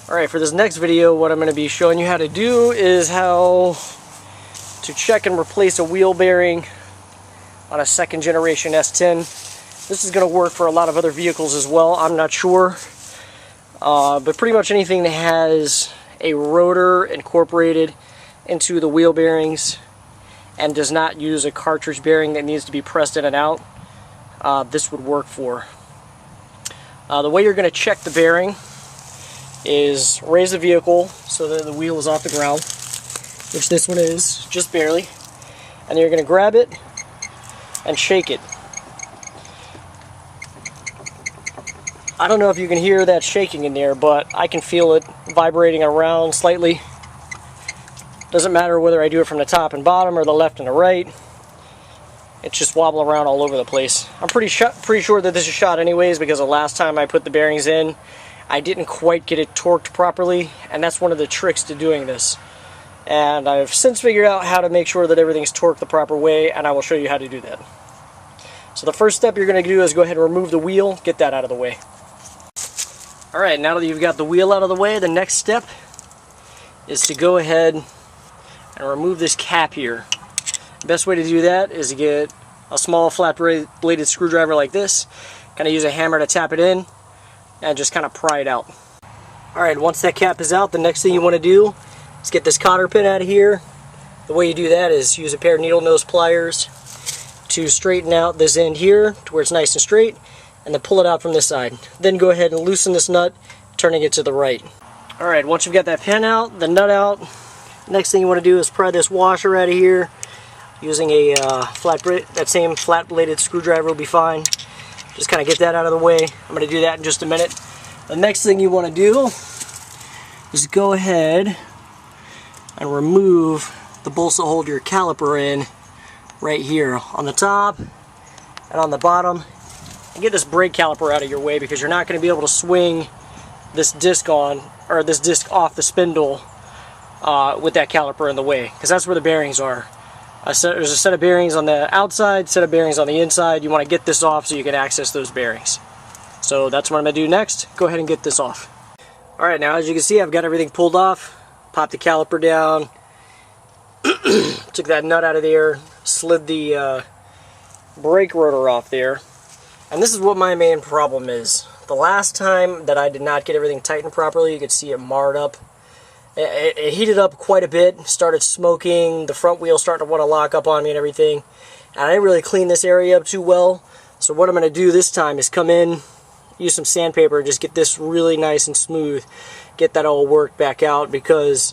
Alright, for this next video, what I'm going to be showing you how to do is how to check and replace a wheel bearing on a second generation S10. This is going to work for a lot of other vehicles as well, I'm not sure. But pretty much anything that has a rotor incorporated into the wheel bearings and does not use a cartridge bearing that needs to be pressed in and out, this would work for. The way you're going to check the bearing is raise the vehicle so that the wheel is off the ground, which this one is, just barely, and then you're going to grab it and shake it. I don't know if you can hear that shaking in there, but I can feel it vibrating around slightly. Doesn't matter whether I do it from the top and bottom or the left and the right. It's just wobbling around all over the place. I'm pretty sure that this is shot anyways, because the last time I put the bearings in, I didn't quite get it torqued properly, and that's one of the tricks to doing this. And I've since figured out how to make sure that everything's torqued the proper way, and I will show you how to do that. So the first step you're going to do is go ahead and remove the wheel, get that out of the way. Alright, now that you've got the wheel out of the way, the next step is to go ahead and remove this cap here. The best way to do that is to get a small flat-bladed screwdriver like this, kind of use a hammer to tap it in, and just kind of pry it out. Alright, once that cap is out, the next thing you want to do is get this cotter pin out of here. The way you do that is use a pair of needle nose pliers to straighten out this end here to where it's nice and straight, and then pull it out from this side. Then go ahead and loosen this nut, turning it to the right. Alright, once you've got that pin out, the nut out, next thing you want to do is pry this washer out of here using a that same flat-bladed screwdriver will be fine. Just kind of get that out of the way. I'm going to do that in just a minute. The next thing you want to do is go ahead and remove the bolts that hold your caliper in right here on the top and on the bottom. And get this brake caliper out of your way, because you're not going to be able to swing this disc on, or this disc off the spindle with that caliper in the way, because that's where the bearings are. There's a set of bearings on the outside, set of bearings on the inside. You want to get this off so you can access those bearings. So that's what I'm going to do next. Go ahead and get this off. Alright, now as you can see, I've got everything pulled off. Popped the caliper down. Took that nut out of there. Slid the brake rotor off there. And this is what my main problem is. The last time that I did not get everything tightened properly, you could see it marred up. It heated up quite a bit, started smoking, the front wheel started to want to lock up on me and everything. And I didn't really clean this area up too well. So what I'm going to do this time is come in, use some sandpaper, just get this really nice and smooth. Get that all worked back out, because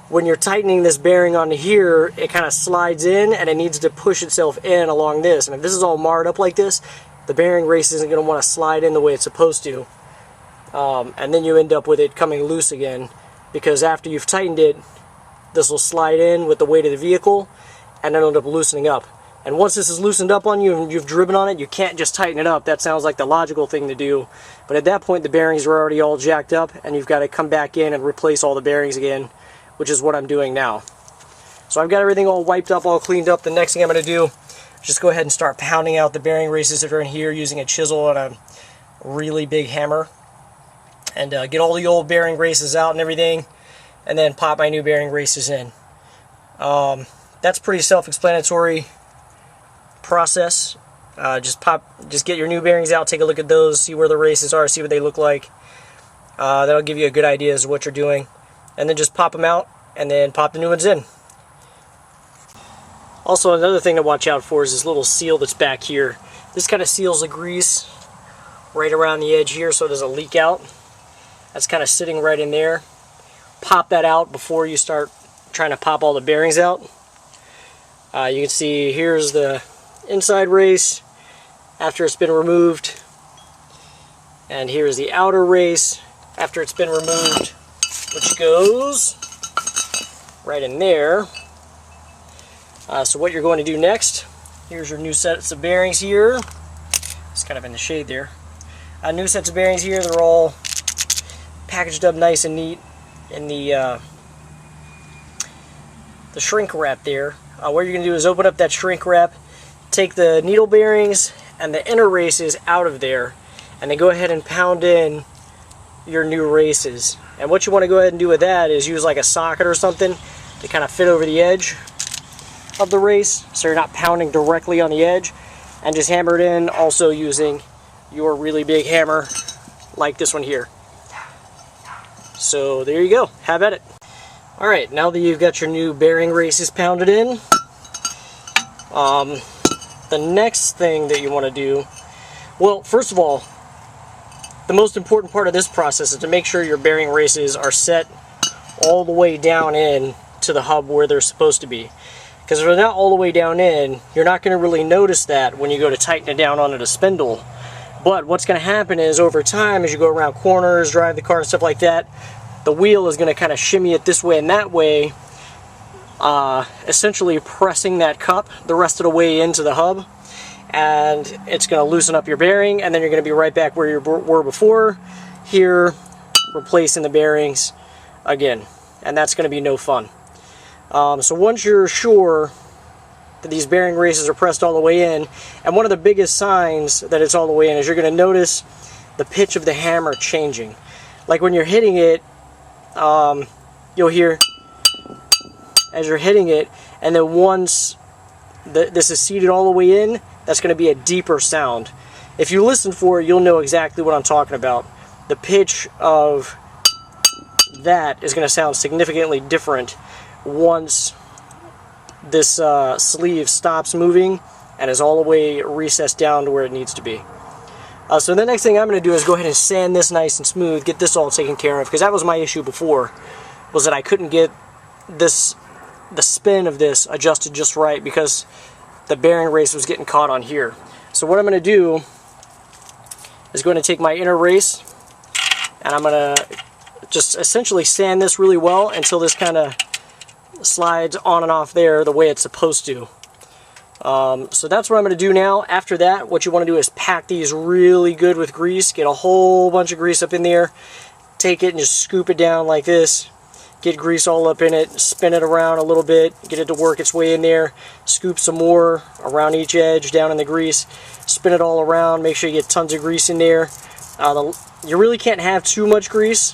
when you're tightening this bearing onto here, it kind of slides in and it needs to push itself in along this. And if this is all marred up like this, the bearing race isn't going to want to slide in the way it's supposed to. And then you end up with it coming loose again. Because after you've tightened it, this will slide in with the weight of the vehicle and then end up loosening up. And once this is loosened up on you and you've driven on it, you can't just tighten it up. That sounds like the logical thing to do. But at that point, the bearings are already all jacked up, and you've got to come back in and replace all the bearings again, which is what I'm doing now. So I've got everything all wiped up, all cleaned up. The next thing I'm going to do is just go ahead and start pounding out the bearing races that are in here using a chisel and a really big hammer. And get all the old bearing races out and everything, and then pop my new bearing races in. That's pretty self-explanatory process. Just get your new bearings out, take a look at those, see where the races are, see what they look like. That'll give you a good idea as to what you're doing. And then just pop them out, and then pop the new ones in. Also, another thing to watch out for is this little seal that's back here. This kind of seals the grease right around the edge here so it doesn't leak out. That's kind of sitting right in there. Pop that out before you start trying to pop all the bearings out. You can see here's the inside race after it's been removed. And here's the outer race after it's been removed, which goes right in there. So what you're going to do next, here's your new sets of bearings here. It's kind of in the shade there. New sets of bearings here, they're all packaged up nice and neat in the shrink wrap there. What you're going to do is open up that shrink wrap, take the needle bearings and the inner races out of there, and then go ahead and pound in your new races. And what you want to go ahead and do with that is use like a socket or something to kind of fit over the edge of the race so you're not pounding directly on the edge, and just hammer it in, also using your really big hammer like this one here. So there you go, have at it. Alright, now that you've got your new bearing races pounded in, the next thing that you want to do, well, first of all, the most important part of this process is to make sure your bearing races are set all the way down in to the hub where they're supposed to be. Because if they're not all the way down in, you're not going to really notice that when you go to tighten it down onto the spindle. But what's going to happen is over time, as you go around corners, drive the car and stuff like that, the wheel is going to kind of shimmy it this way and that way, essentially pressing that cup the rest of the way into the hub. And it's going to loosen up your bearing, and then you're going to be right back where you were before, here, replacing the bearings again. And that's going to be no fun. So once you're sure that these bearing races are pressed all the way in, and one of the biggest signs that it's all the way in is you're going to notice the pitch of the hammer changing. Like when you're hitting it, you'll hear as you're hitting it, and then once this is seated all the way in, that's going to be a deeper sound. If you listen for it, you'll know exactly what I'm talking about. The pitch of that is going to sound significantly different once this sleeve stops moving and is all the way recessed down to where it needs to be. So the next thing I'm going to do is go ahead and sand this nice and smooth, get this all taken care of, because that was my issue before, was that I couldn't get the spin of this adjusted just right because the bearing race was getting caught on here. So what I'm going to do is going to take my inner race and I'm going to just essentially sand this really well until this kind of slides on and off there the way it's supposed to. So that's what I'm going to do now. After that, what you want to do is pack these really good with grease. Get a whole bunch of grease up in there. Take it and just scoop it down like this. Get grease all up in it. Spin it around a little bit. Get it to work its way in there. Scoop some more around each edge down in the grease. Spin it all around. Make sure you get tons of grease in there. You really can't have too much grease,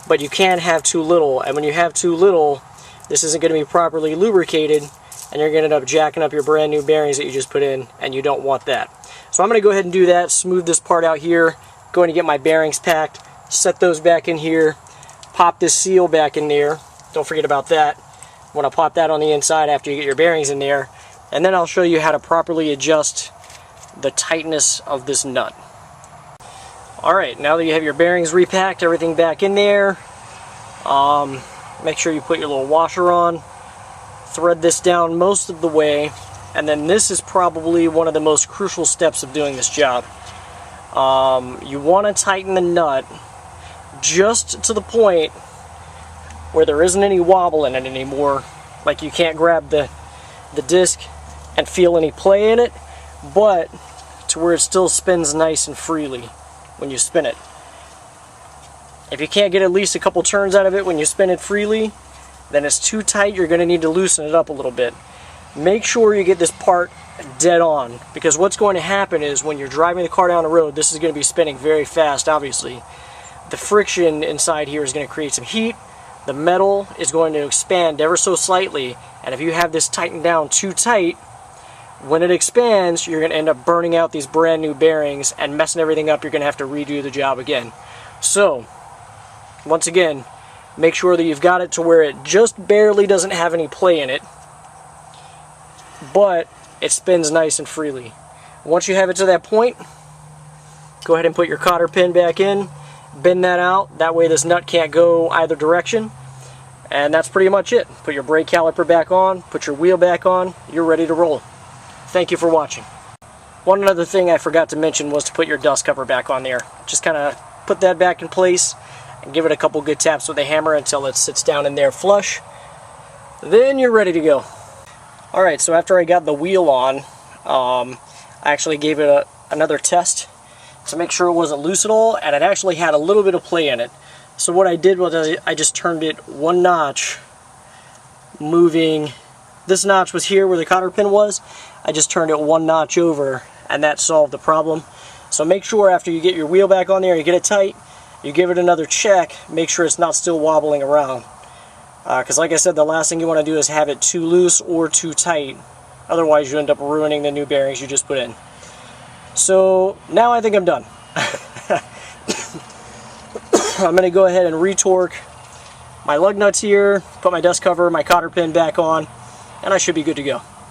but you can have too little. And when you have too little, this isn't going to be properly lubricated, and you're going to end up jacking up your brand new bearings that you just put in, and you don't want that. So I'm going to go ahead and do that, smooth this part out here, going to get my bearings packed, set those back in here, pop this seal back in there, don't forget about that. You want to pop that on the inside after you get your bearings in there, and then I'll show you how to properly adjust the tightness of this nut. Alright, now that you have your bearings repacked, everything back in there, make sure you put your little washer on, thread this down most of the way, and then this is probably one of the most crucial steps of doing this job. You want to tighten the nut just to the point where there isn't any wobble in it anymore, like you can't grab the disc and feel any play in it, but to where it still spins nice and freely when you spin it. If you can't get at least a couple turns out of it when you spin it freely, then it's too tight. You're going to need to loosen it up a little bit. Make sure you get this part dead on, because what's going to happen is when you're driving the car down the road, this is going to be spinning very fast, obviously. The friction inside here is going to create some heat. The metal is going to expand ever so slightly, and if you have this tightened down too tight, when it expands, you're going to end up burning out these brand new bearings and messing everything up. You're going to have to redo the job again. So, once again, make sure that you've got it to where it just barely doesn't have any play in it, but it spins nice and freely. Once you have it to that point, go ahead and put your cotter pin back in, bend that out, that way this nut can't go either direction, and that's pretty much it. Put your brake caliper back on, put your wheel back on, you're ready to roll. Thank you for watching. One other thing I forgot to mention was to put your dust cover back on there. Just kind of put that back in place and give it a couple good taps with a hammer until it sits down in there flush. Then you're ready to go. Alright, so after I got the wheel on, I actually gave it another test to make sure it wasn't loose at all, and it actually had a little bit of play in it. So what I did was I just turned it one notch, moving. This notch was here where the cotter pin was. I just turned it one notch over, and that solved the problem. So make sure after you get your wheel back on there, you get it tight, you give it another check, make sure it's not still wobbling around. Because like I said, the last thing you want to do is have it too loose or too tight. Otherwise you end up ruining the new bearings you just put in. So now I think I'm done. I'm going to go ahead and retorque my lug nuts here, put my dust cover, my cotter pin back on, and I should be good to go.